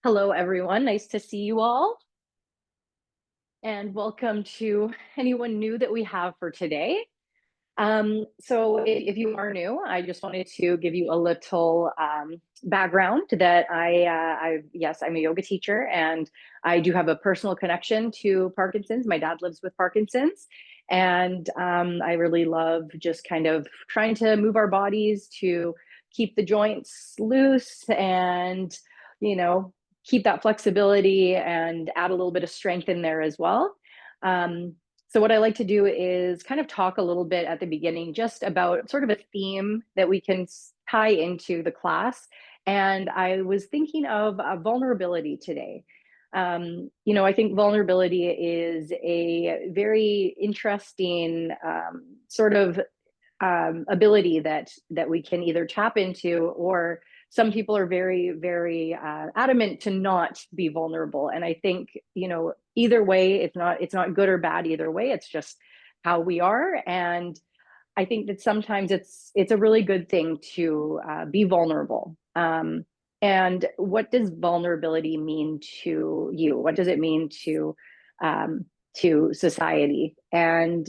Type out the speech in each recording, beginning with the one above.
Hello, everyone. Nice to see you all. And welcome to anyone new that we have for today. So if you are new, I just wanted to give you a little background that yes, I'm a yoga teacher and I do have a personal connection to Parkinson's. My dad lives with Parkinson's. And I really love just kind of trying to move our bodies to keep the joints loose and, you know, keep that flexibility and add a little bit of strength in there as well. Um, so what I like to do is kind of talk a little bit at the beginning just about sort of a theme that we can tie into the class. And I was thinking of vulnerability today. I think vulnerability is a very interesting sort of ability that we can either tap into, or some people are very adamant to not be vulnerable. And I think either way, it's not good or bad either way. It's just how we are. And I think that sometimes it's a really good thing to be vulnerable. And what does vulnerability mean to you? What does it mean to society? And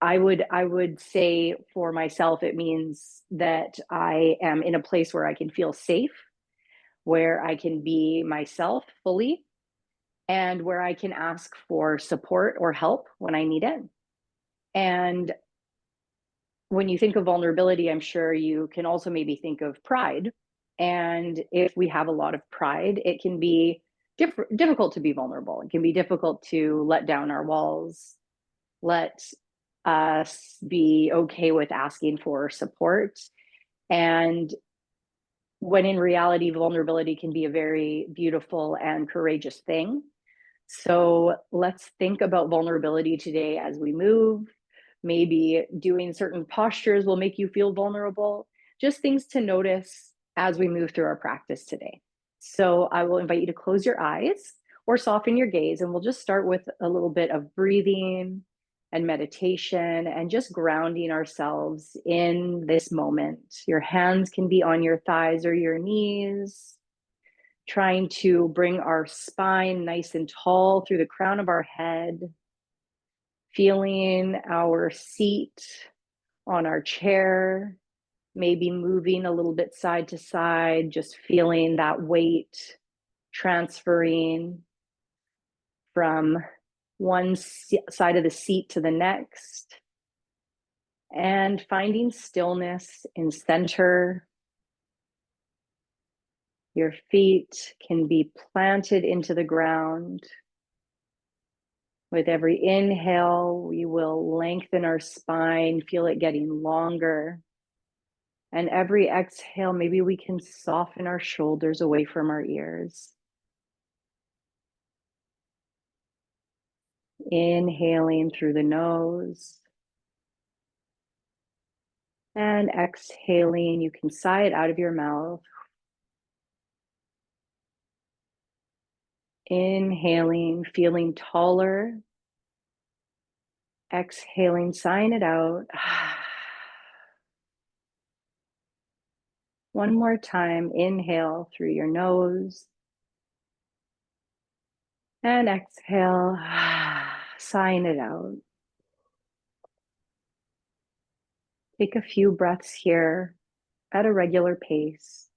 I would say for myself, it means that I am in a place where I can feel safe, where I can be myself fully, and where I can ask for support or help when I need it. And when you think of vulnerability, I'm sure you can also maybe think of pride. And if we have a lot of pride, it can be difficult to be vulnerable. It can be difficult to let down our walls, let us be okay with asking for support. And when in reality, vulnerability can be a very beautiful and courageous thing. So let's think about vulnerability today as we move. Maybe doing certain postures will make you feel vulnerable. Just things to notice as we move through our practice today. So I will invite you to close your eyes or soften your gaze, and we'll just start with a little bit of breathing and meditation and just grounding ourselves in this moment. Your hands can be on your thighs or your knees, trying to bring our spine nice and tall through the crown of our head, feeling our seat on our chair, maybe moving a little bit side to side, just feeling that weight transferring from one side of the seat to the next, and finding stillness in center. Your feet can be planted into the ground. With every inhale, we will lengthen our spine, feel it getting longer. And every exhale, maybe we can soften our shoulders away from our ears. Inhaling through the nose. And exhaling, you can sigh it out of your mouth. Inhaling, feeling taller. Exhaling, sighing it out. One more time, inhale through your nose. And exhale, sighing it out. Take a few breaths here at a regular pace,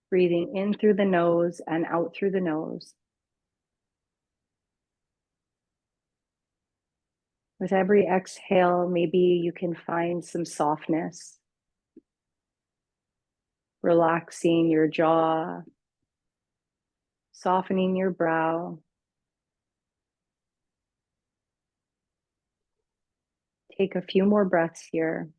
breathing in through the nose and out through the nose. With every exhale, maybe you can find some softness, relaxing your jaw, softening your brow. Take a few more breaths here.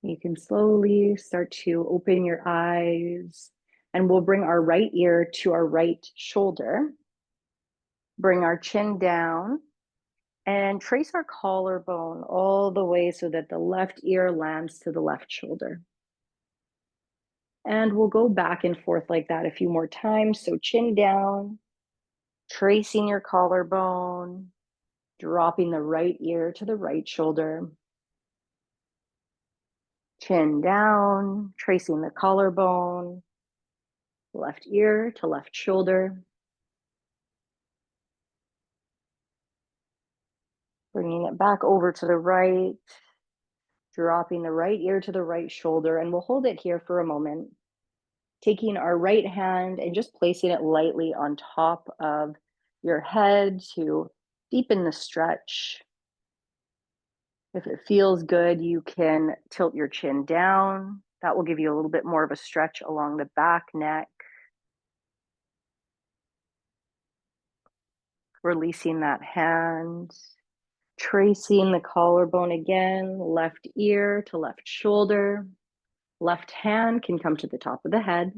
You can slowly start to open your eyes, and we'll bring our right ear to our right shoulder. Bring our chin down and trace our collarbone all the way so that the left ear lands to the left shoulder. And we'll go back and forth like that a few more times. So chin down, tracing your collarbone, Dropping the right ear to the right shoulder. Chin down, tracing the collarbone. Left ear to left shoulder. Bringing it back over to the right. Dropping the right ear to the right shoulder, and we'll hold it here for a moment. Taking our right hand and just placing it lightly on top of your head to deepen the stretch. If it feels good, you can tilt your chin down. That will give you a little bit more of a stretch along the back neck. Releasing that hand. Tracing the collarbone again, left ear to left shoulder. Left hand can come to the top of the head.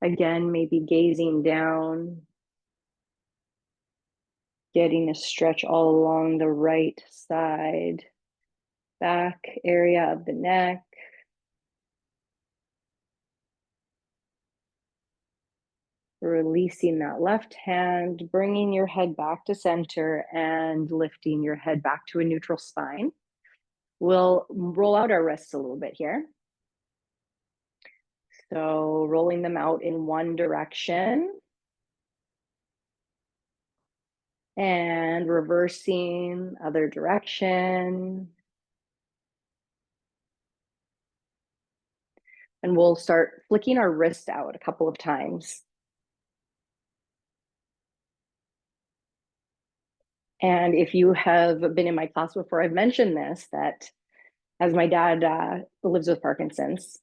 Again, maybe gazing down, getting a stretch all along the right side, back area of the neck. Releasing that left hand, bringing your head back to center and lifting your head back to a neutral spine. We'll roll out our wrists a little bit here. So rolling them out in one direction and reversing other direction. And we'll start flicking our wrists out a couple of times. And if you have been in my class before, I've mentioned this, that as my dad lives with Parkinson's,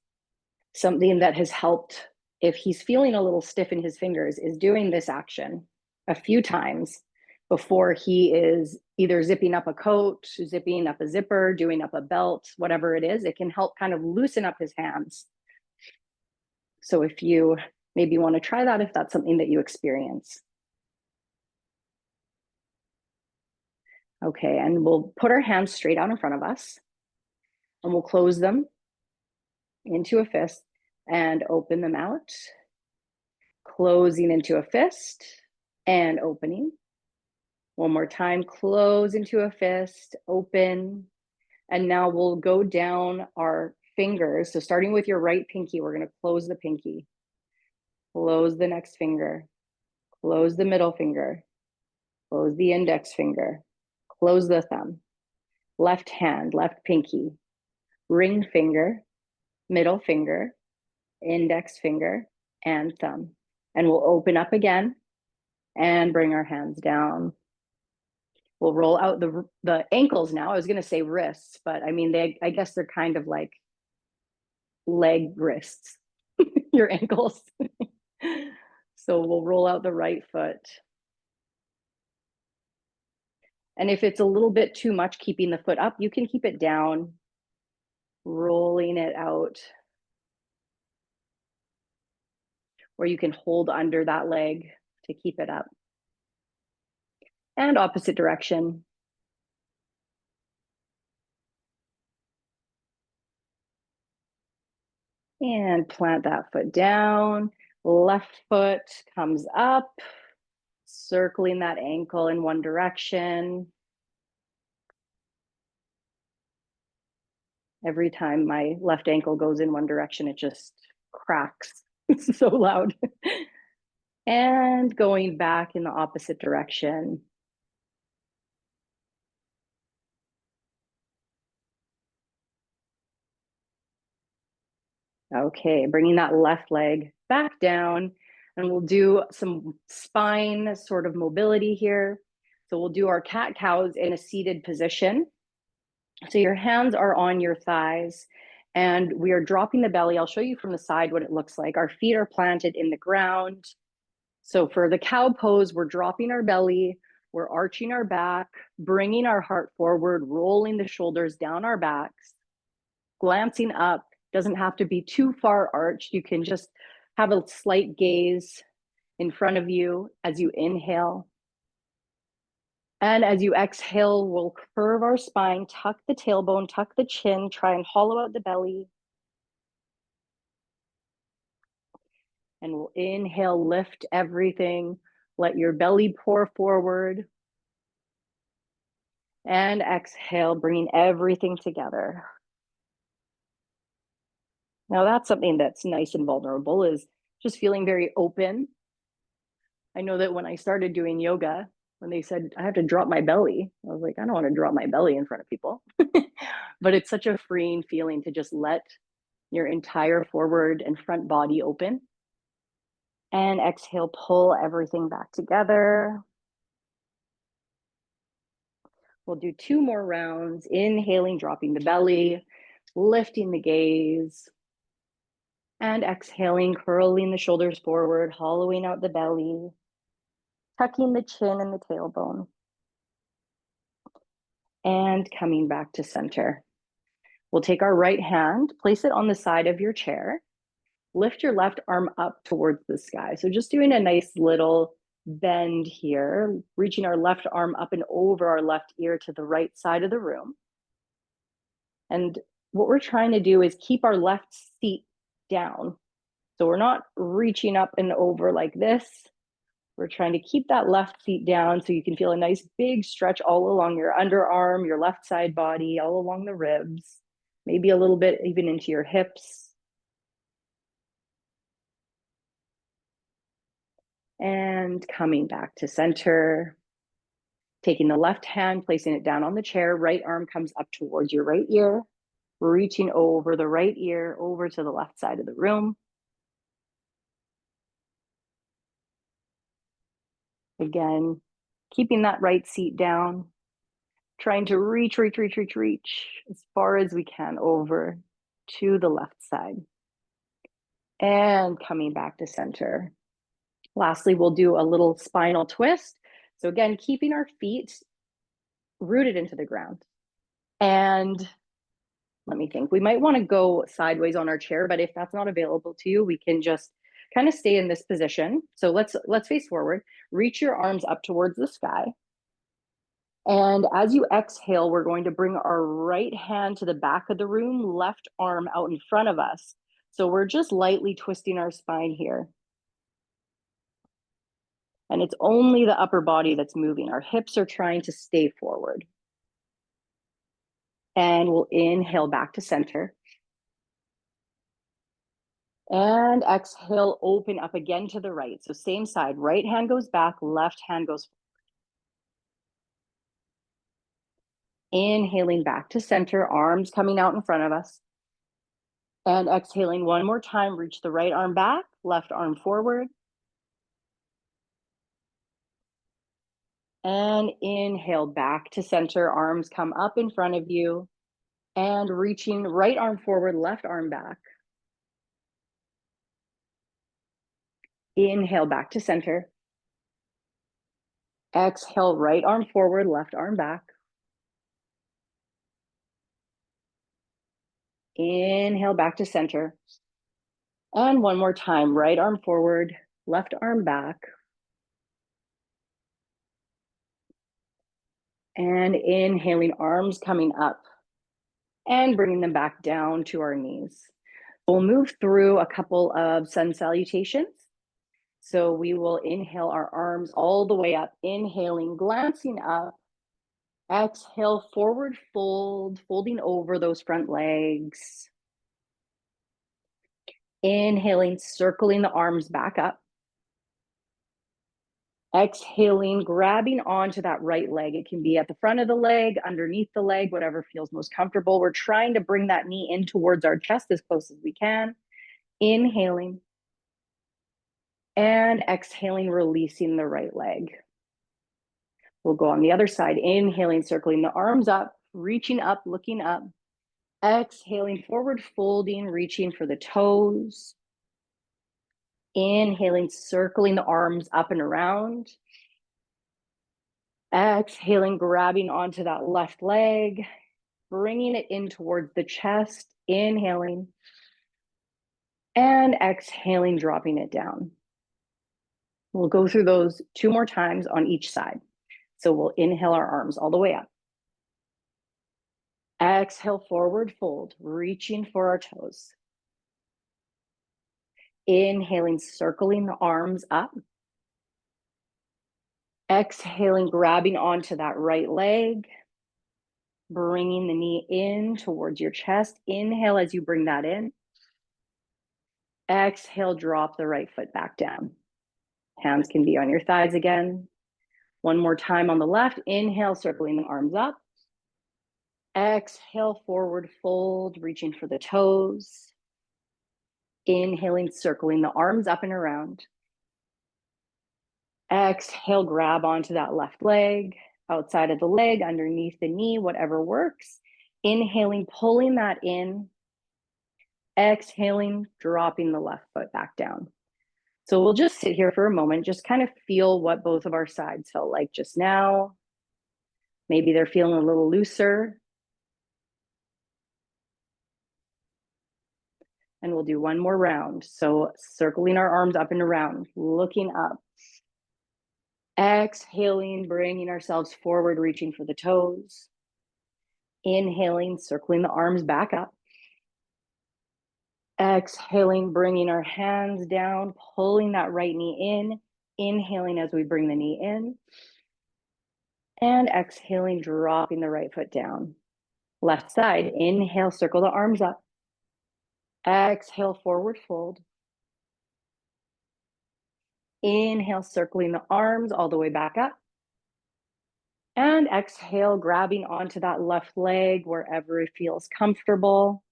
something that has helped if he's feeling a little stiff in his fingers is doing this action a few times before he is either zipping up a coat, zipping up a zipper, doing up a belt, whatever it is. It can help kind of loosen up his hands. So if you maybe want to try that, if that's something that you experience. Okay, and we'll put our hands straight out in front of us and we'll close them into a fist and open them out, closing into a fist and opening. One more time, close into a fist, open. And now we'll go down our fingers. So starting with your right pinky, we're going to close the pinky, close the next finger, close the middle finger, close the index finger, close the thumb, left hand, left pinky, ring finger, middle finger, index finger, and thumb. And we'll open up again and bring our hands down. We'll roll out the ankles now. I was going to say wrists, but I mean, I guess they're kind of like leg wrists, your ankles. So we'll roll out the right foot. And if it's a little bit too much keeping the foot up, you can keep it down, rolling it out. Or you can hold under that leg to keep it up. And opposite direction. And plant that foot down. Left foot comes up, circling that ankle in one direction. Every time my left ankle goes in one direction, it just cracks. It's so loud. And going back in the opposite direction. Okay, bringing that left leg back down, and we'll do some spine sort of mobility here. So we'll do our cat-cows in a seated position. So your hands are on your thighs, and we are dropping the belly. I'll show you from the side what it looks like. Our feet are planted in the ground. So for the cow pose, we're dropping our belly, we're arching our back, bringing our heart forward, rolling the shoulders down our backs, glancing up. Doesn't have to be too far arched. You can just have a slight gaze in front of you as you inhale. And as you exhale, we'll curve our spine, tuck the tailbone, tuck the chin, try and hollow out the belly. And we'll inhale, lift everything. Let your belly pour forward. And exhale, bringing everything together. Now that's something that's nice and vulnerable, is just feeling very open. I know that when I started doing yoga, when they said I have to drop my belly, I was like, I don't want to drop my belly in front of people. But it's such a freeing feeling to just let your entire forward and front body open. And exhale, pull everything back together. We'll do 2 more rounds. Inhaling, dropping the belly, lifting the gaze. And exhaling, curling the shoulders forward, hollowing out the belly, tucking the chin and the tailbone. And coming back to center. We'll take our right hand, place it on the side of your chair. Lift your left arm up towards the sky. So just doing a nice little bend here, reaching our left arm up and over our left ear to the right side of the room. And what we're trying to do is keep our left seat down. So we're not reaching up and over like this. We're trying to keep that left feet down so you can feel a nice big stretch all along your underarm, your left side body, all along the ribs, maybe a little bit even into your hips. And coming back to center, taking the left hand, placing it down on the chair, right arm comes up towards your right ear, reaching over the right ear, over to the left side of the room. Again, keeping that right seat down, trying to reach as far as we can over to the left side. And coming back to center. Lastly, we'll do a little spinal twist. So again, keeping our feet rooted into the ground. And let me think, we might want to go sideways on our chair, but if that's not available to you, we can just kind of stay in this position. So let's face forward, reach your arms up towards the sky. And as you exhale, we're going to bring our right hand to the back of the room, left arm out in front of us. So we're just lightly twisting our spine here. And it's only the upper body that's moving. Our hips are trying to stay forward. And we'll inhale back to center. And exhale, open up again to the right. So same side, right hand goes back, left hand goes forward. Inhaling back to center, arms coming out in front of us. And exhaling one more time, reach the right arm back, left arm forward. And inhale back to center, arms come up in front of you. And reaching right arm forward, left arm back. Inhale back to center. Exhale, right arm forward, left arm back. Inhale back to center. And one more time, right arm forward, left arm back. And inhaling, arms coming up and bringing them back down to our knees. We'll move through a couple of sun salutations. So we will inhale our arms all the way up, inhaling, glancing up. Exhale, forward fold, folding over those front legs. Inhaling, circling the arms back up. Exhaling, grabbing onto that right leg. It can be at the front of the leg, underneath the leg, whatever feels most comfortable. We're trying to bring that knee in towards our chest as close as we can. Inhaling. And exhaling, releasing the right leg. We'll go on the other side. Inhaling, circling the arms up, reaching up, looking up. Exhaling, forward folding, reaching for the toes. Inhaling, circling the arms up and around. Exhaling, grabbing onto that left leg, bringing it in towards the chest. Inhaling. And exhaling, dropping it down. We'll go through those 2 more times on each side. So we'll inhale our arms all the way up. Exhale, forward fold, reaching for our toes. Inhaling, circling the arms up. Exhaling, grabbing onto that right leg. Bringing the knee in towards your chest. Inhale as you bring that in. Exhale, drop the right foot back down. Hands can be on your thighs again. One more time on the left. Inhale, circling the arms up. Exhale, forward fold, reaching for the toes. Inhaling, circling the arms up and around. Exhale, grab onto that left leg, outside of the leg, underneath the knee, whatever works. Inhaling, pulling that in. Exhaling, dropping the left foot back down. So we'll just sit here for a moment, just kind of feel what both of our sides felt like just now. Maybe they're feeling a little looser. And we'll do one more round. So circling our arms up and around, looking up. Exhaling, bringing ourselves forward, reaching for the toes. Inhaling, circling the arms back up. Exhaling, bringing our hands down, pulling that right knee in. Inhaling as we bring the knee in. And exhaling, dropping the right foot down. Left side, inhale, circle the arms up. Exhale, forward fold. Inhale, circling the arms all the way back up. And exhale, grabbing onto that left leg wherever it feels comfortable.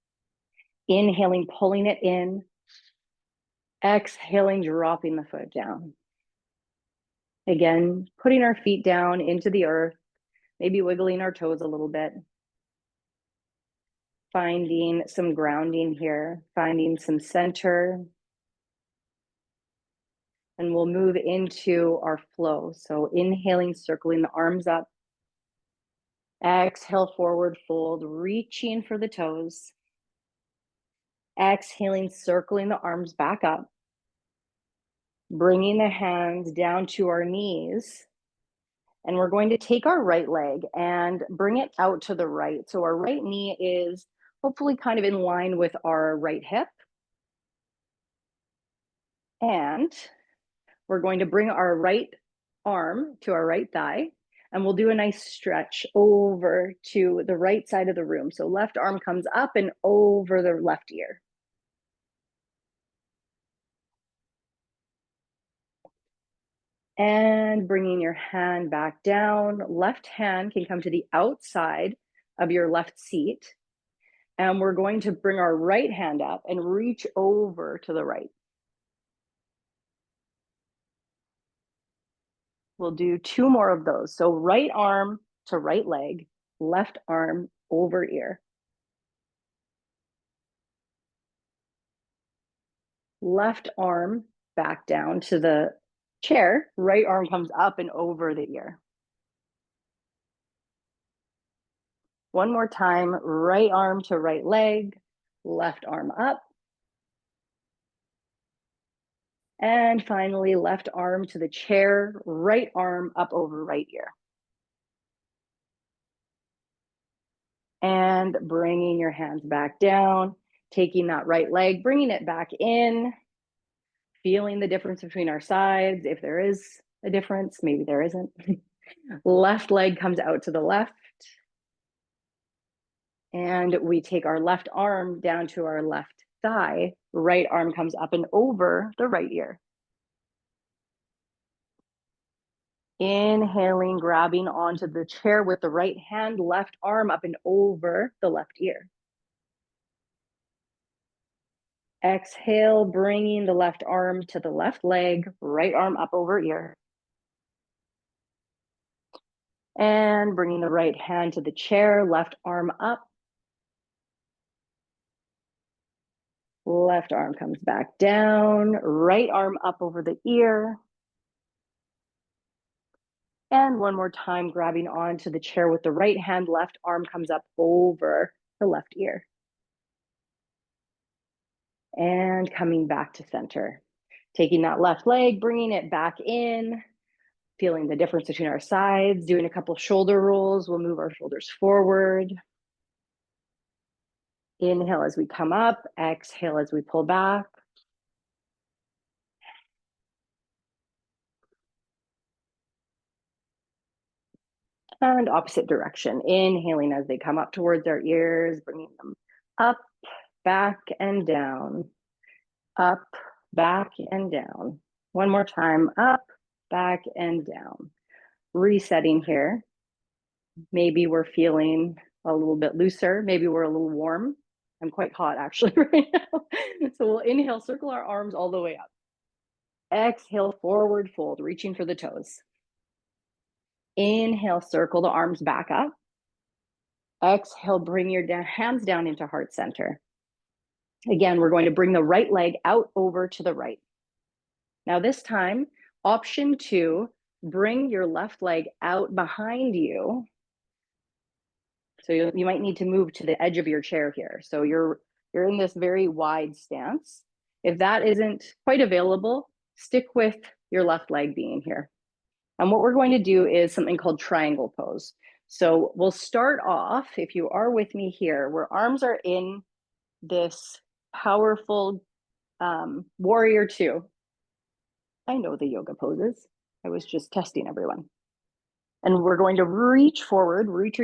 Inhaling, pulling it in. Exhaling, dropping the foot down. Again, putting our feet down into the earth, maybe wiggling our toes a little bit. Finding some grounding here, finding some center. And we'll move into our flow. So inhaling, circling the arms up. Exhale, forward fold, reaching for the toes. Exhaling, circling the arms back up. Bringing the hands down to our knees. And we're going to take our right leg and bring it out to the right. So our right knee is hopefully kind of in line with our right hip. And we're going to bring our right arm to our right thigh. And we'll do a nice stretch over to the right side of the room. So left arm comes up and over the left ear. And bringing your hand back down. Left hand can come to the outside of your left seat. And we're going to bring our right hand up and reach over to the right. We'll do two more of those. So right arm to right leg, left arm over ear. Left arm back down to the chair, right arm comes up and over the ear. One more time, right arm to right leg, left arm up. And finally, left arm to the chair, right arm up over right ear. And bringing your hands back down, taking that right leg, bringing it back in, feeling the difference between our sides. If there is a difference, maybe there isn't. Left leg comes out to the left. And we take our left arm down to our left thigh. Right arm comes up and over the right ear. Inhaling, grabbing onto the chair with the right hand, left arm up and over the left ear. Exhale, bringing the left arm to the left leg, right arm up over ear. And bringing the right hand to the chair, left arm up. Left arm comes back down, right arm up over the ear. And one more time, grabbing onto the chair with the right hand, left arm comes up over the left ear. And coming back to center. Taking that left leg, bringing it back in, feeling the difference between our sides, doing a couple shoulder rolls. We'll move our shoulders forward. Inhale as we come up, exhale as we pull back. And opposite direction, inhaling as they come up towards our ears, bringing them up, back, and down, up, back, and down. One more time, up, back, and down. Resetting here. Maybe we're feeling a little bit looser. Maybe we're a little warm. I'm quite hot actually right now. So we'll inhale, circle our arms all the way up. Exhale, forward fold, reaching for the toes. Inhale, circle the arms back up. Exhale, bring your hands down into heart center. Again, we're going to bring the right leg out over to the right. Now this time, option 2, bring your left leg out behind you. So you might need to move to the edge of your chair here. So you're in this very wide stance. If that isn't quite available, stick with your left leg being here. And what we're going to do is something called triangle pose. So we'll start off, if you are with me here, where arms are in this powerful warrior 2. I know the yoga poses. I was just testing everyone. And we're going to reach forward, reach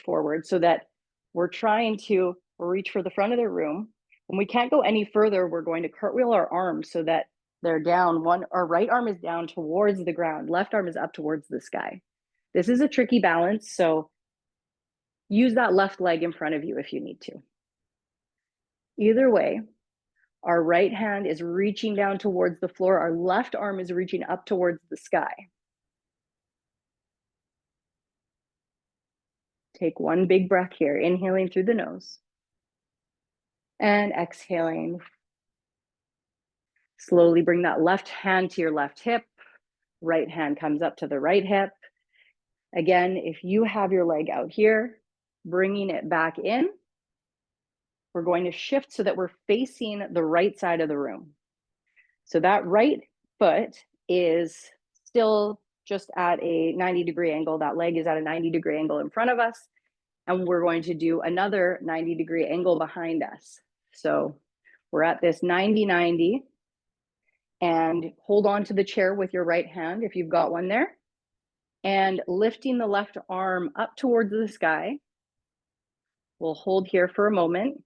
forward, so that we're trying to reach for the front of the room. When we can't go any further, we're going to cartwheel our arms so that they're down. Our right arm is down towards the ground. Left arm is up towards the sky. This is a tricky balance, so use that left leg in front of you if you need to. Either way, our right hand is reaching down towards the floor. Our left arm is reaching up towards the sky. Take one big breath here, inhaling through the nose and exhaling. Slowly bring that left hand to your left hip. Right hand comes up to the right hip. Again, if you have your leg out here, bringing it back in, we're going to shift so that we're facing the right side of the room. So that right foot is still just at a 90-degree angle. That leg is at a 90-degree angle in front of us. And we're going to do another 90-degree angle behind us. So we're at this 90-90, and hold on to the chair with your right hand if you've got one there, and lifting the left arm up towards the sky. We'll hold here for a moment.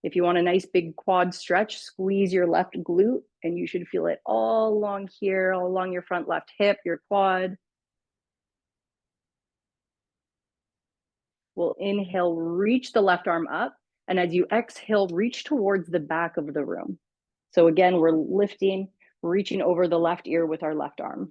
If you want a nice big quad stretch, squeeze your left glute, and you should feel it all along here, all along your front left hip, your quad. We'll inhale, reach the left arm up, and as you exhale, reach towards the back of the room. So again, we're lifting, reaching over the left ear with our left arm.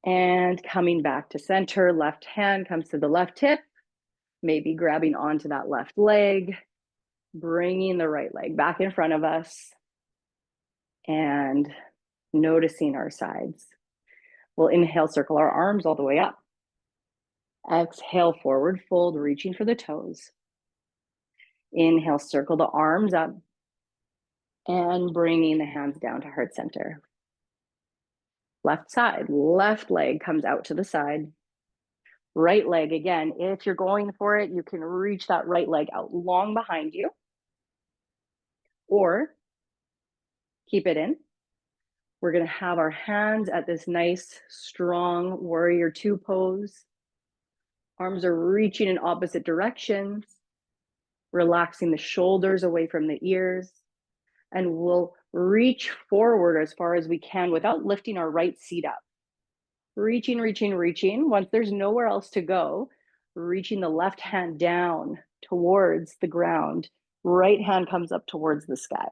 And coming back to center, left hand comes to the left hip, maybe grabbing onto that left leg, bringing the right leg back in front of us, and noticing our sides. We'll inhale, circle our arms all the way up. Exhale, forward fold, reaching for the toes. Inhale, circle the arms up, and bringing the hands down to heart center. Left side, left leg comes out to the side. Right leg, again, if you're going for it, you can reach that right leg out long behind you, or keep it in. We're gonna have our hands at this nice, strong warrior 2 pose. Arms are reaching in opposite directions, relaxing the shoulders away from the ears, and we'll reach forward as far as we can without lifting our right seat up. Reaching, reaching, reaching. Once there's nowhere else to go, reaching the left hand down towards the ground. Right hand comes up towards the sky.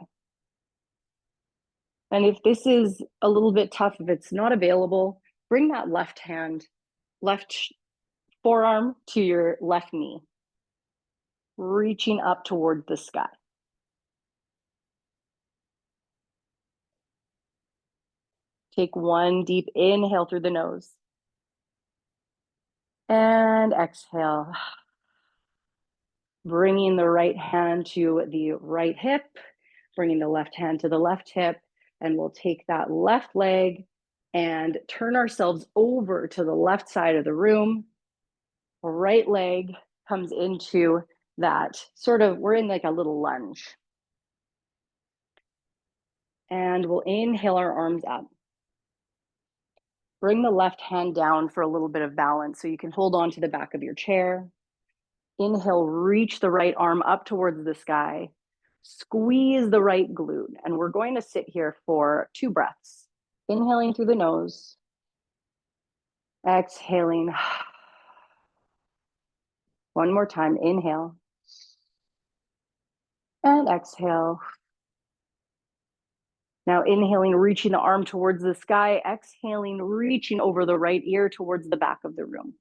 And if this is a little bit tough, if it's not available, bring that left hand, left forearm to your left knee, reaching up toward the sky. Take one deep inhale through the nose. And exhale. Bringing the right hand to the right hip, bringing the left hand to the left hip, and we'll take that left leg and turn ourselves over to the left side of the room. Right leg comes into that sort of, we're in like a little lunge. And we'll inhale our arms up. Bring the left hand down for a little bit of balance so you can hold on to the back of your chair. Inhale, reach the right arm up towards the sky. Squeeze the right glute. And we're going to sit here for 2 breaths. Inhaling through the nose. Exhaling. One more time, inhale. And exhale. Now inhaling, reaching the arm towards the sky. Exhaling, reaching over the right ear towards the back of the room.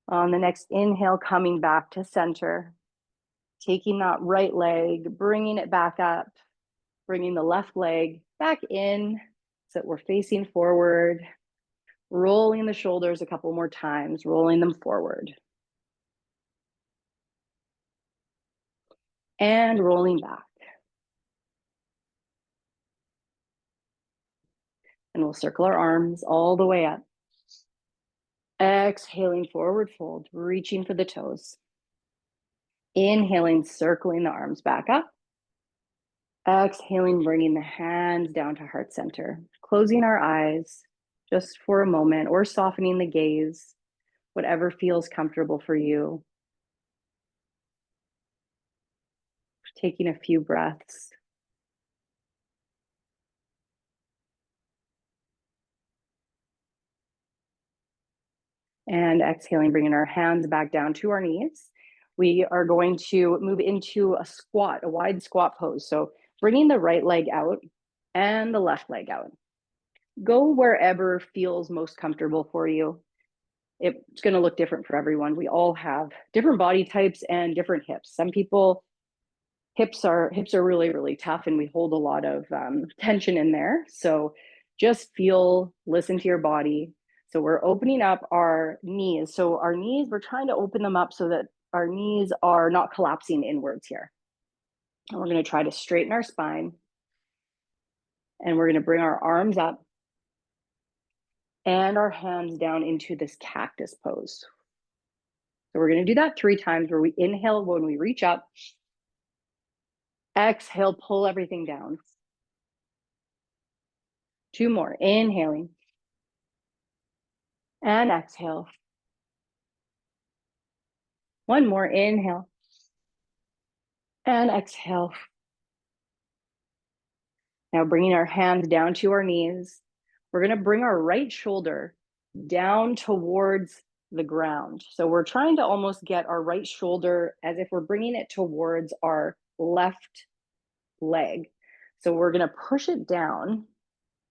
On the next inhale, coming back to center. Taking that right leg, bringing it back up. Bringing the left leg back in so that we're facing forward. Rolling the shoulders a couple more times, rolling them forward. And rolling back. And we'll circle our arms all the way up. Exhaling, forward fold, reaching for the toes. Inhaling, circling the arms back up. Exhaling, bringing the hands down to heart center. Closing our eyes just for a moment or softening the gaze, whatever feels comfortable for you. Taking a few breaths. And exhaling, bringing our hands back down to our knees. We are going to move into a squat, a wide squat pose. So bringing the right leg out and the left leg out. Go wherever feels most comfortable for you. It's going to look different for everyone. We all have different body types and different hips. Some people, hips are really, really tough and we hold a lot of tension in there. So just feel, listen to your body. So we're opening up our knees. So our knees, we're trying to open them up so that our knees are not collapsing inwards here. And we're going to try to straighten our spine. And we're going to bring our arms up and our hands down into this cactus pose. So we're going to do that 3 times where we inhale when we reach up. Exhale, pull everything down. 2 more, inhaling. And exhale. 1 more, inhale. And exhale. Now bringing our hands down to our knees. We're going to bring our right shoulder down towards the ground. So we're trying to almost get our right shoulder as if we're bringing it towards our left leg. So we're going to push it down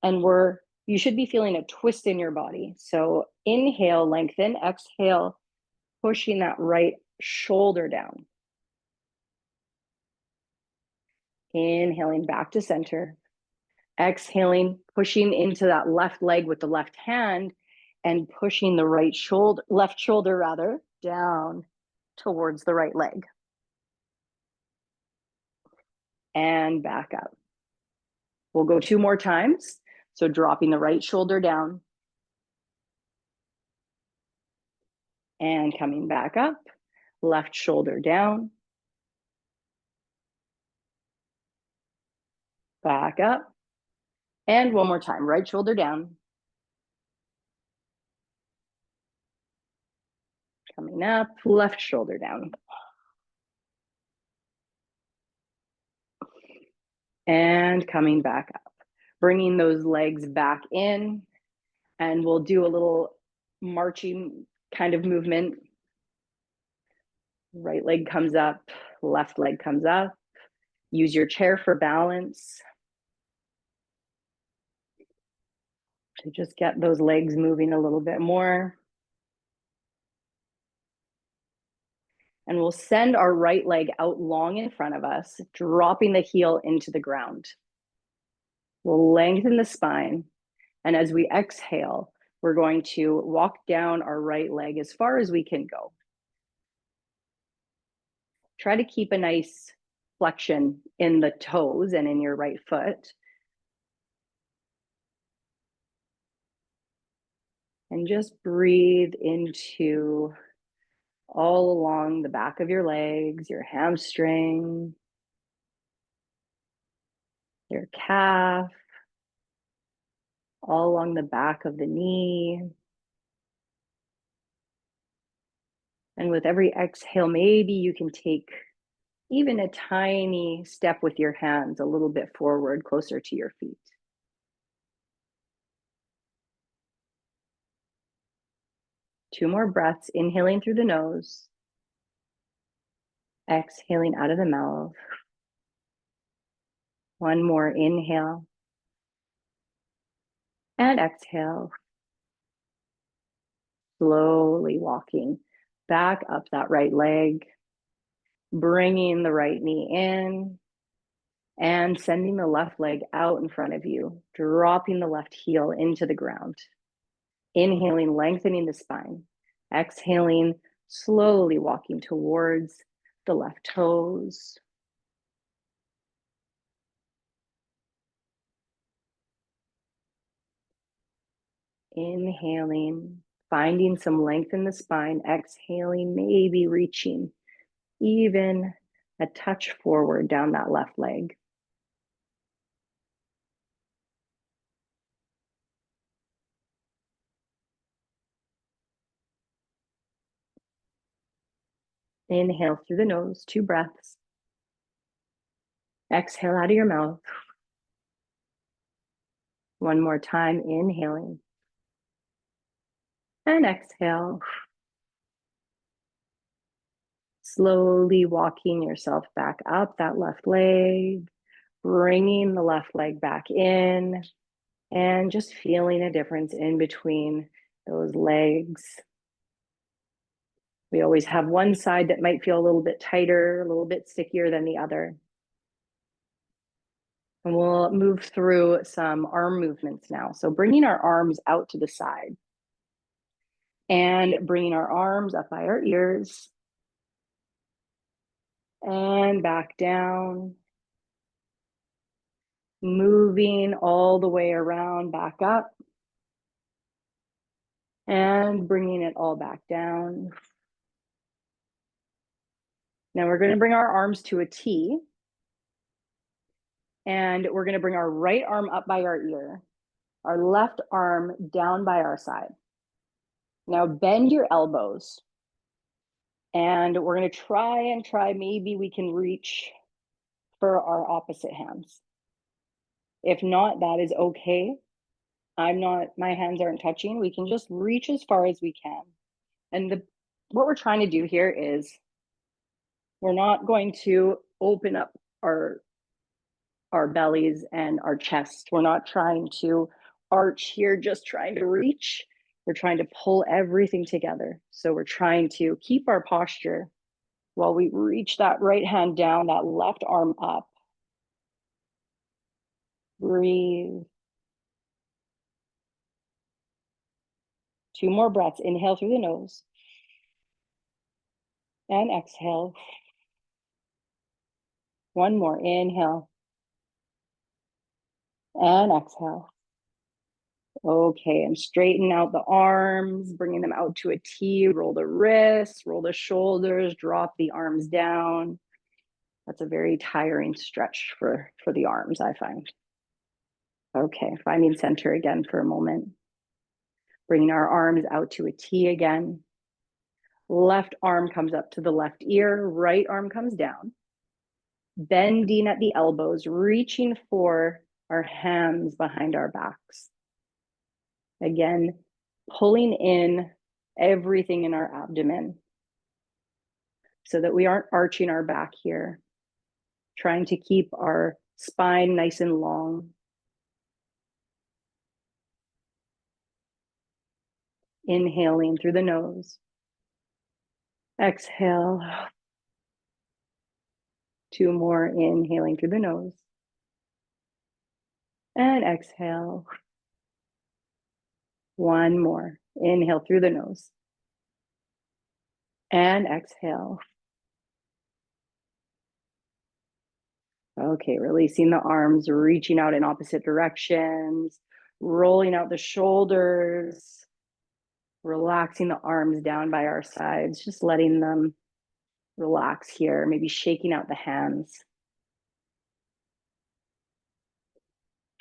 and you should be feeling a twist in your body. So inhale, lengthen, exhale, pushing that right shoulder down. Inhaling back to center. Exhaling, pushing into that left leg with the left hand and pushing the left shoulder down towards the right leg. And back up. We'll go 2 more times. So dropping the right shoulder down. And coming back up, left shoulder down. Back up. And 1 more time, right shoulder down. Coming up, left shoulder down. And coming back up. Bringing those legs back in. And we'll do a little marching kind of movement. Right leg comes up, left leg comes up. Use your chair for balance. To just get those legs moving a little bit more. And we'll send our right leg out long in front of us, dropping the heel into the ground. We'll lengthen the spine. And as we exhale, we're going to walk down our right leg as far as we can go. Try to keep a nice flexion in the toes and in your right foot. And just breathe into all along the back of your legs, your hamstring, your calf, all along the back of the knee. And with every exhale, maybe you can take even a tiny step with your hands a little bit forward, closer to your feet. Two more breaths, inhaling through the nose, exhaling out of the mouth. One more inhale and exhale. Slowly walking back up that right leg, bringing the right knee in and sending the left leg out in front of you, dropping the left heel into the ground. Inhaling, lengthening the spine. Exhaling, slowly walking towards the left toes. Inhaling, finding some length in the spine. Exhaling, maybe reaching even a touch forward down that left leg. Inhale through the nose, 2 breaths. Exhale out of your mouth. One more time, inhaling. And exhale. Slowly walking yourself back up that left leg, bringing the left leg back in, and just feeling a difference in between those legs. We always have one side that might feel a little bit tighter, a little bit stickier than the other. And we'll move through some arm movements now. So bringing our arms out to the side and bringing our arms up by our ears and back down. Moving all the way around, back up, and bringing it all back down. Now we're going to bring our arms to a T, and we're going to bring our right arm up by our ear, our left arm down by our side. Now bend your elbows, and we're going to try, maybe we can reach for our opposite hands. If not, that is okay. My hands aren't touching. We can just reach as far as we can. And what we're trying to do here is we're not going to open up our bellies and our chests. We're not trying to arch here, just trying to reach. We're trying to pull everything together. So we're trying to keep our posture while we reach that right hand down, that left arm up. Breathe. 2 more breaths. Inhale through the nose. And exhale. One more. Inhale. And exhale. Okay, and straighten out the arms, bringing them out to a T, roll the wrists, roll the shoulders, drop the arms down. That's a very tiring stretch for the arms, I find. Okay, finding center again for a moment. Bringing our arms out to a T again. Left arm comes up to the left ear, right arm comes down. Bending at the elbows, reaching for our hands behind our backs. Again, pulling in everything in our abdomen so that we aren't arching our back here, trying to keep our spine nice and long. Inhaling through the nose. Exhale. 2 more, inhaling through the nose. And exhale. 1 more. Inhale through the nose. And exhale. Okay, releasing the arms, reaching out in opposite directions, rolling out the shoulders. Relaxing the arms down by our sides, just letting them relax here, maybe shaking out the hands.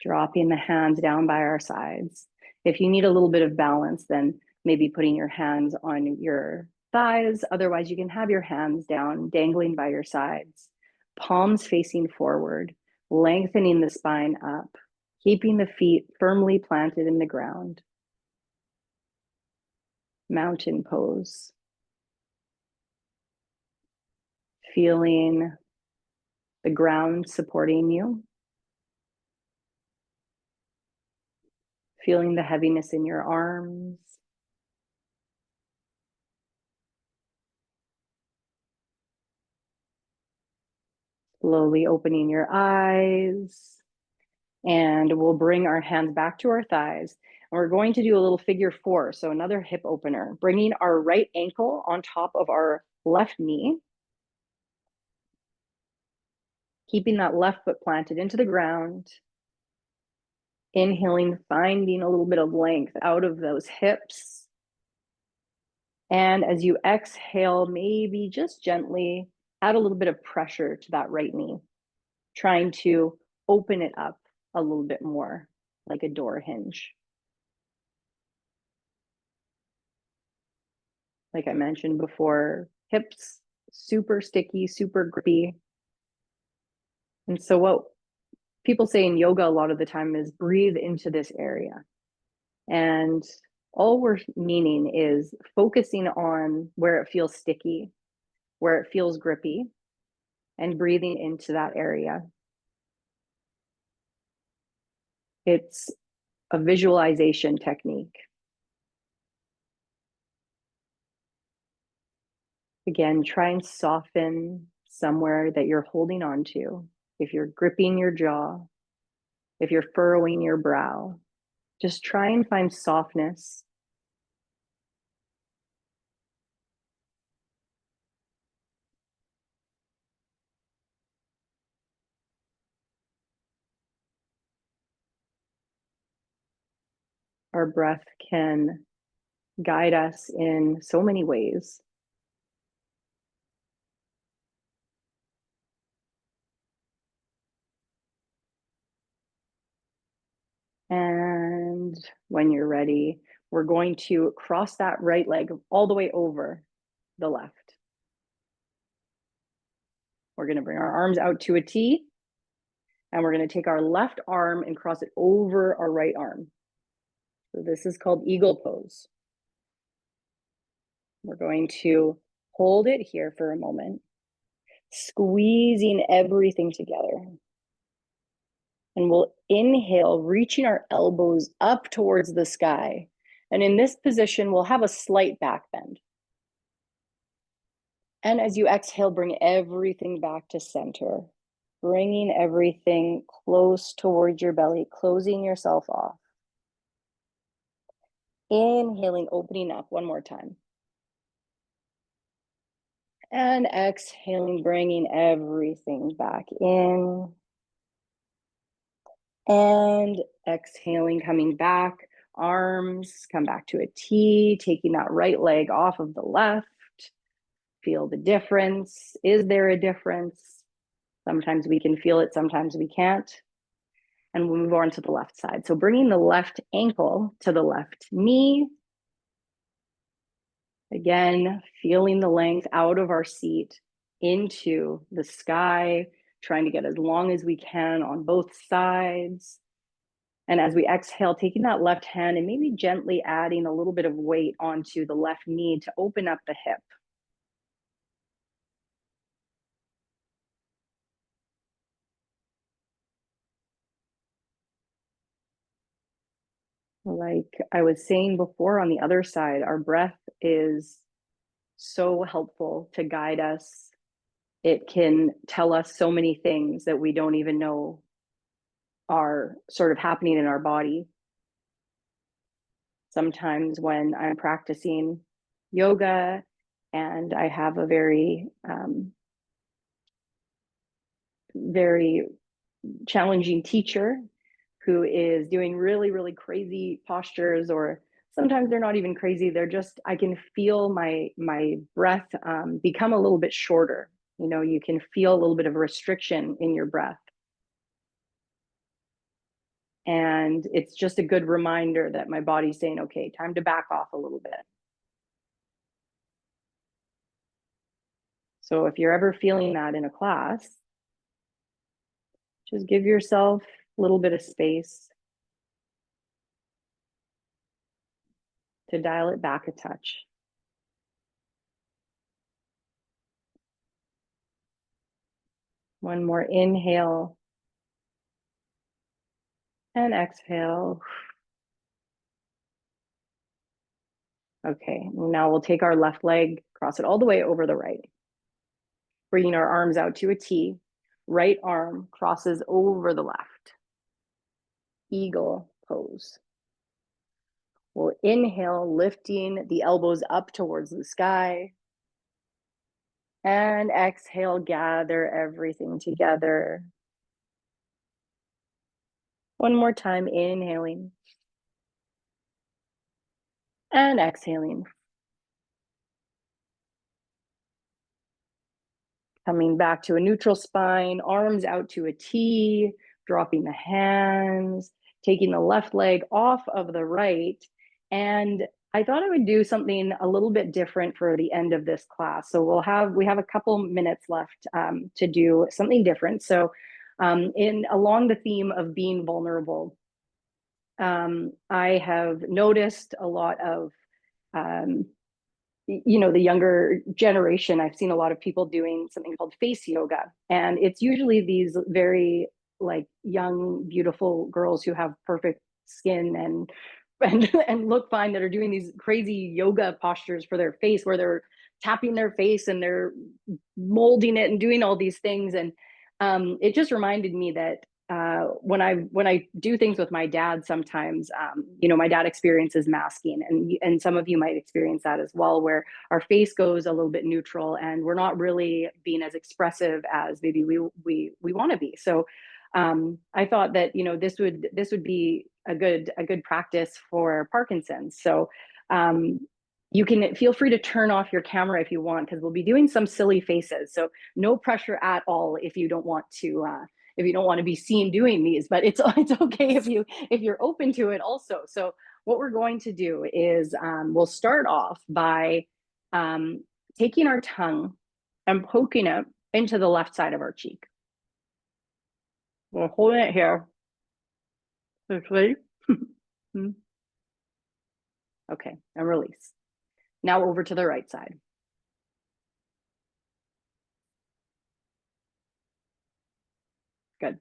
Dropping the hands down by our sides. If you need a little bit of balance, then maybe putting your hands on your thighs. Otherwise, you can have your hands down, dangling by your sides, palms facing forward, lengthening the spine up, keeping the feet firmly planted in the ground. Mountain pose. Feeling the ground supporting you. Feeling the heaviness in your arms. Slowly opening your eyes. And we'll bring our hands back to our thighs. And we're going to do a little figure 4. So another hip opener, bringing our right ankle on top of our left knee. Keeping that left foot planted into the ground. Inhaling, finding a little bit of length out of those hips. And as you exhale, maybe just gently add a little bit of pressure to that right knee, trying to open it up a little bit more, like a door hinge. Like I mentioned before, hips, super sticky, super grippy. And so what people say in yoga a lot of the time is breathe into this area. And all we're meaning is focusing on where it feels sticky, where it feels grippy, and breathing into that area. It's a visualization technique. Again, try and soften somewhere that you're holding on to. If you're gripping your jaw, if you're furrowing your brow, just try and find softness. Our breath can guide us in so many ways. And when you're ready, we're going to cross that right leg all the way over the left. We're going to bring our arms out to a T, and we're going to take our left arm and cross it over our right arm. So this is called eagle pose. We're going to hold it here for a moment, squeezing everything together. And we'll inhale, reaching our elbows up towards the sky. And in this position, we'll have a slight back bend. And as you exhale, bring everything back to center, bringing everything close towards your belly, closing yourself off. Inhaling, opening up one more time. And exhaling, bringing everything back in. And exhaling, coming back, arms come back to a T, taking that right leg off of the left. Feel the difference. Is there a difference? Sometimes we can feel it, sometimes we can't. And we'll move on to the left side. So bringing the left ankle to the left knee. Again, feeling the length out of our seat into the sky, trying to get as long as we can on both sides. And as we exhale, taking that left hand and maybe gently adding a little bit of weight onto the left knee to open up the hip. Like I was saying before, on the other side, our breath is so helpful to guide us. It can tell us so many things that we don't even know are sort of happening in our body. Sometimes when I'm practicing yoga and I have a very challenging teacher who is doing really, really crazy postures or Sometimes they're not even crazy. They're just, I can feel my breath become a little bit shorter. You know, you can feel a little bit of a restriction in your breath. And it's just a good reminder that my body's saying, okay, time to back off a little bit. So if you're ever feeling that in a class, just give yourself a little bit of space to dial it back a touch. One more inhale and exhale. Okay, now we'll take our left leg, cross it all the way over the right. Bringing our arms out to a T. Right arm crosses over the left. Eagle pose. We'll inhale, lifting the elbows up towards the sky. And exhale, gather everything together. One more time, inhaling. And exhaling. Coming back to a neutral spine, arms out to a T, dropping the hands, taking the left leg off of the right. And I thought I would do something a little bit different for the end of this class. So we have a couple minutes left to do something different. So along the theme of being vulnerable, I have noticed a lot of the younger generation. I've seen a lot of people doing something called face yoga, and it's usually these very like young beautiful girls who have perfect skin and look fine, that are doing these crazy yoga postures for their face, where they're tapping their face and they're molding it and doing all these things. And it just reminded me that when I do things with my dad, sometimes my dad experiences masking, and some of you might experience that as well, where our face goes a little bit neutral and we're not really being as expressive as maybe we want to be. So I thought that this would be a good practice for Parkinson's. So you can feel free to turn off your camera if you want, because we'll be doing some silly faces. So no pressure at all if you don't want to be seen doing these, but it's okay if you're open to it also. So what we're going to do is we'll start off by taking our tongue and poking it into the left side of our cheek. We're holding it here. Ready? Okay, and release. Now over to the right side. Good.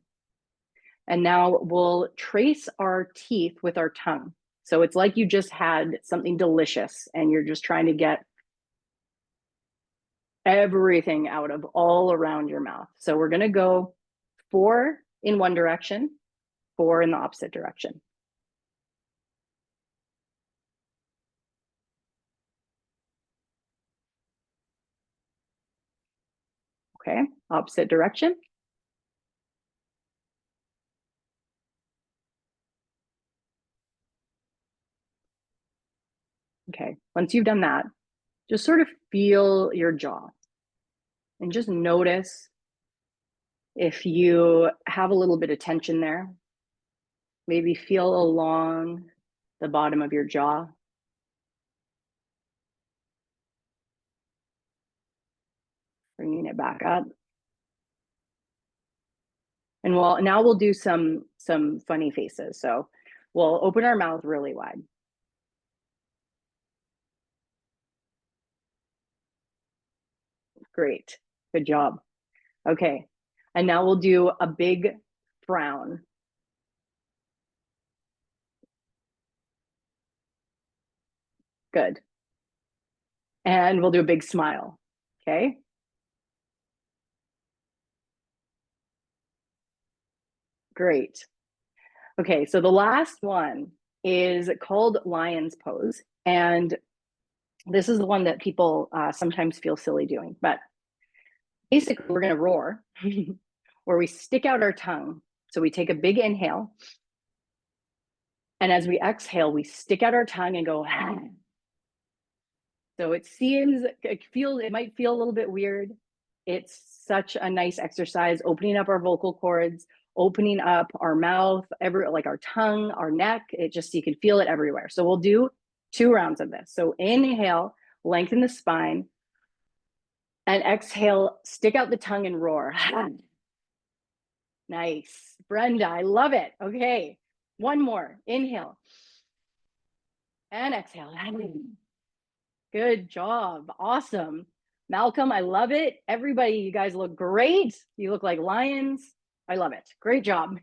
And now we'll trace our teeth with our tongue. So it's like you just had something delicious and you're just trying to get everything out of all around your mouth. So we're going to go 4 in one direction, 4 in the opposite direction. Okay, opposite direction. Okay, once you've done that, just sort of feel your jaw and just notice if you have a little bit of tension there. Maybe feel along the bottom of your jaw. Bringing it back up. And now we'll do some funny faces. So we'll open our mouth really wide. Great, good job. Okay, and now we'll do a big frown. Good. And we'll do a big smile. Okay. Great. Okay, so the last one is called lion's pose. And this is the one that people sometimes feel silly doing. But basically, we're going to roar where we stick out our tongue. So we take a big inhale. And as we exhale, we stick out our tongue and go. So it might feel a little bit weird. It's such a nice exercise, opening up our vocal cords, opening up our mouth, like our tongue, our neck. You can feel it everywhere. So we'll do 2 rounds of this. So inhale, lengthen the spine, and exhale, stick out the tongue and roar. Nice. Brenda, I love it. Okay, one more. Inhale and exhale. Good job. Awesome. Malcolm, I love it. Everybody, you guys look great. You look like lions. I love it. Great job.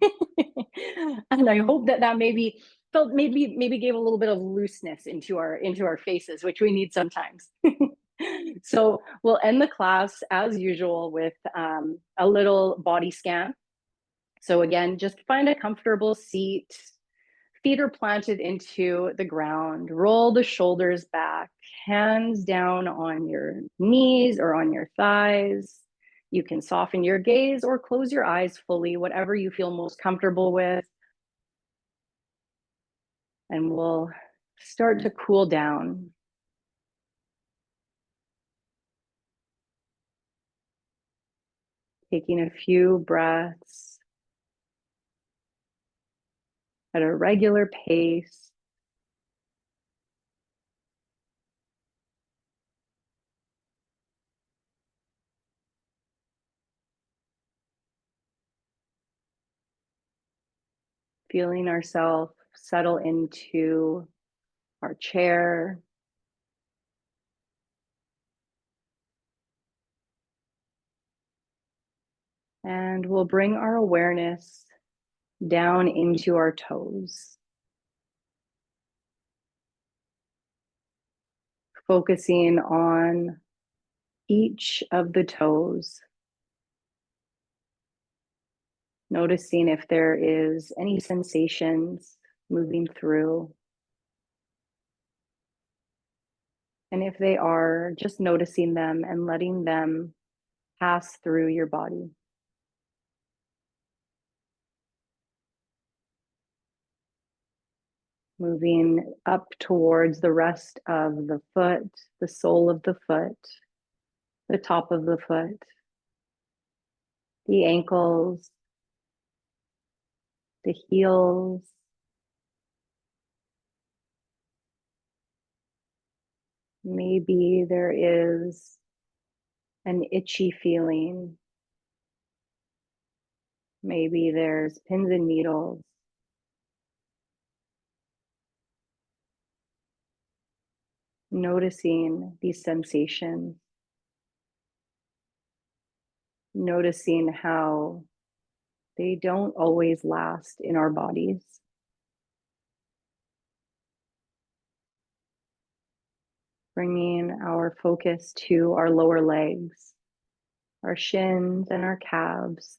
And I hope that maybe gave a little bit of looseness into our faces, which we need sometimes. So we'll end the class as usual with a little body scan. So again, just find a comfortable seat. Feet are planted into the ground. Roll the shoulders back, hands down on your knees or on your thighs. You can soften your gaze or close your eyes fully, whatever you feel most comfortable with. And we'll start to cool down. Taking a few breaths at a regular pace. Feeling ourselves settle into our chair. And we'll bring our awareness down into our toes. Focusing on each of the toes. Noticing if there is any sensations moving through. And if they are, just noticing them and letting them pass through your body. Moving up towards the rest of the foot, the sole of the foot, the top of the foot, the ankles, the heels, maybe there is an itchy feeling. Maybe there's pins and needles. Noticing these sensations. Noticing how they don't always last in our bodies. Bringing our focus to our lower legs, our shins and our calves.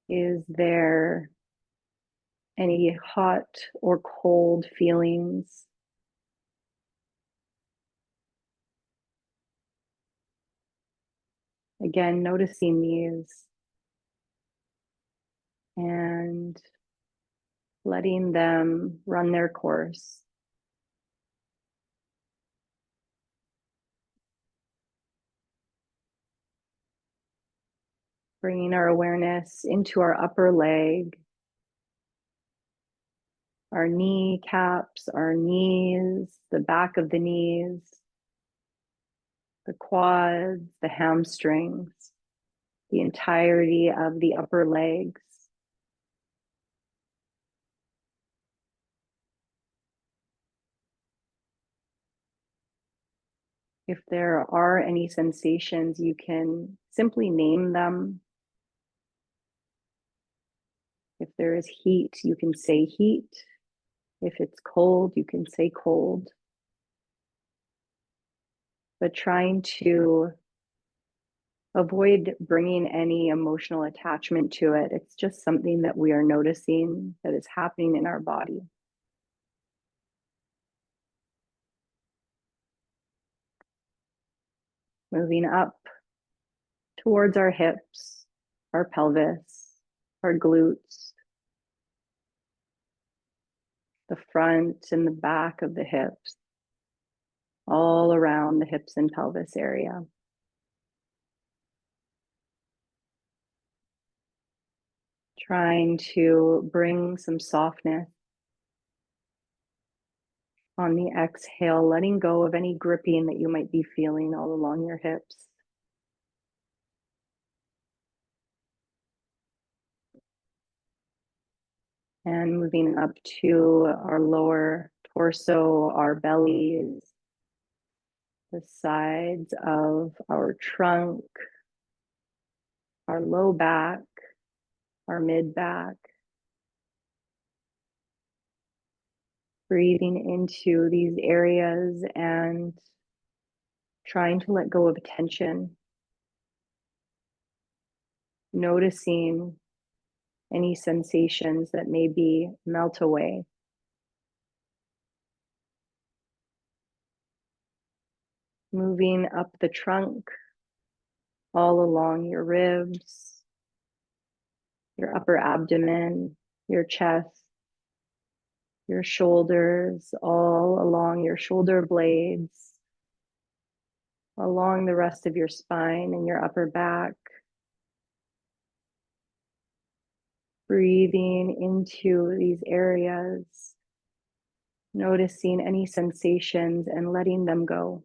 Is there any hot or cold feelings? Again, noticing these and letting them run their course. Bringing our awareness into our upper leg, our kneecaps, our knees, the back of the knees, the quads, the hamstrings, the entirety of the upper legs. If there are any sensations, you can simply name them. If there is heat, you can say heat. If it's cold, you can say cold. But trying to avoid bringing any emotional attachment to it. It's just something that we are noticing that is happening in our body. Moving up towards our hips, our pelvis, our glutes, the front and the back of the hips, all around the hips and pelvis area. Trying to bring some softness on the exhale, letting go of any gripping that you might be feeling all along your hips. And moving up to our lower torso, our bellies, the sides of our trunk, our low back, our mid back. Breathing into these areas and trying to let go of tension. Noticing any sensations that maybe melt away. Moving up the trunk, all along your ribs, your upper abdomen, your chest, your shoulders, all along your shoulder blades, along the rest of your spine and your upper back. Breathing into these areas, noticing any sensations and letting them go.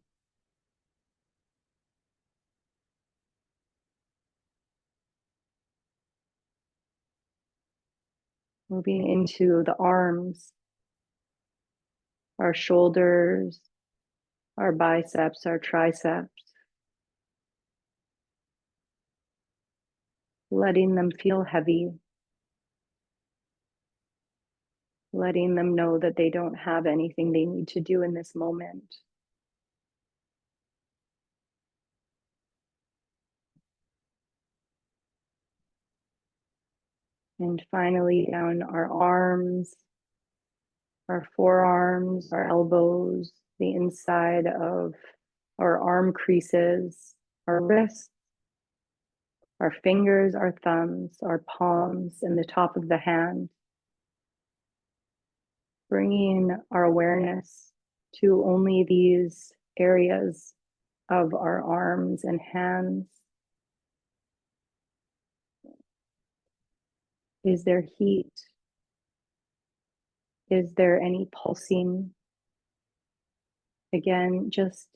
Moving into the arms, our shoulders, our biceps, our triceps. Letting them feel heavy. Letting them know that they don't have anything they need to do in this moment. And finally, down our arms, our forearms, our elbows, the inside of our arm creases, our wrists, our fingers, our thumbs, our palms, and the top of the hand. Bringing our awareness to only these areas of our arms and hands. Is there heat? Is there any pulsing? Again, just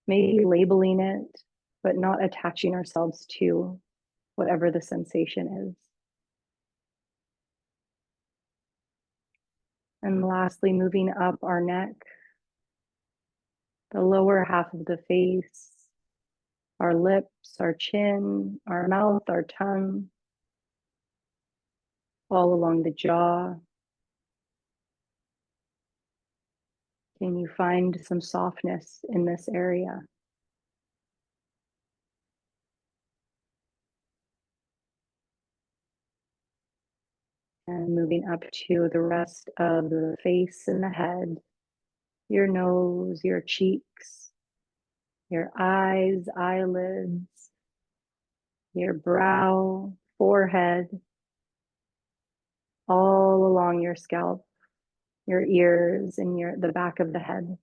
maybe labeling it, but not attaching ourselves to whatever the sensation is. And lastly, moving up our neck, the lower half of the face, our lips, our chin, our mouth, our tongue, all along the jaw. Can you find some softness in this area? And moving up to the rest of the face and the head, your nose, your cheeks, your eyes, eyelids, your brow, forehead, all along your scalp, your ears, and the back of the head.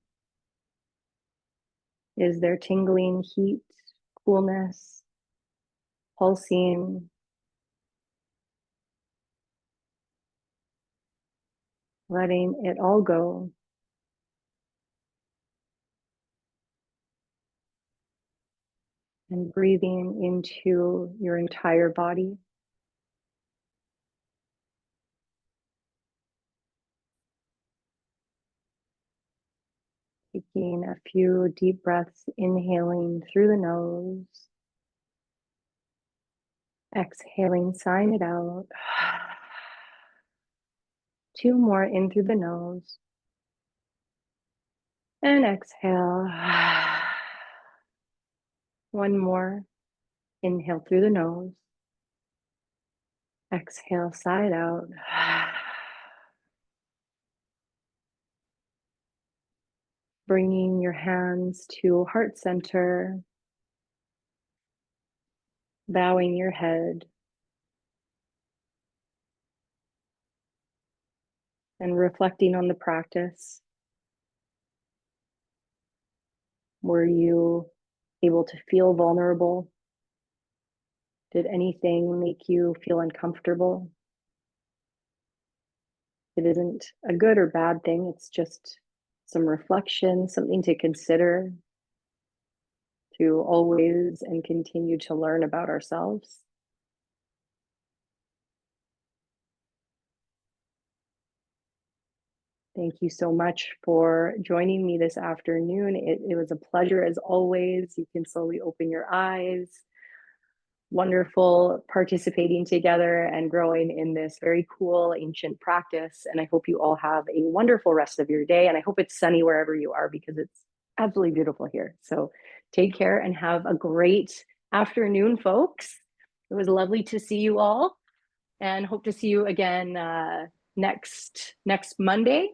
Is there tingling, heat, coolness, pulsing? Letting it all go. And breathing into your entire body. Taking a few deep breaths, inhaling through the nose. Exhaling, sign it out. 2 more in through the nose. And exhale. 1 more. Inhale through the nose. Exhale, side out. Bringing your hands to heart center. bowing your head and reflecting on the practice. Were you able to feel vulnerable? Did anything make you feel uncomfortable? It isn't a good or bad thing, it's just some reflection, something to consider, to always and continue to learn about ourselves. Thank you so much for joining me this afternoon. It was a pleasure as always. You can slowly open your eyes. Wonderful participating together and growing in this very cool ancient practice. And I hope you all have a wonderful rest of your day. And I hope it's sunny wherever you are because it's absolutely beautiful here. So take care and have a great afternoon, folks. It was lovely to see you all and hope to see you again next Monday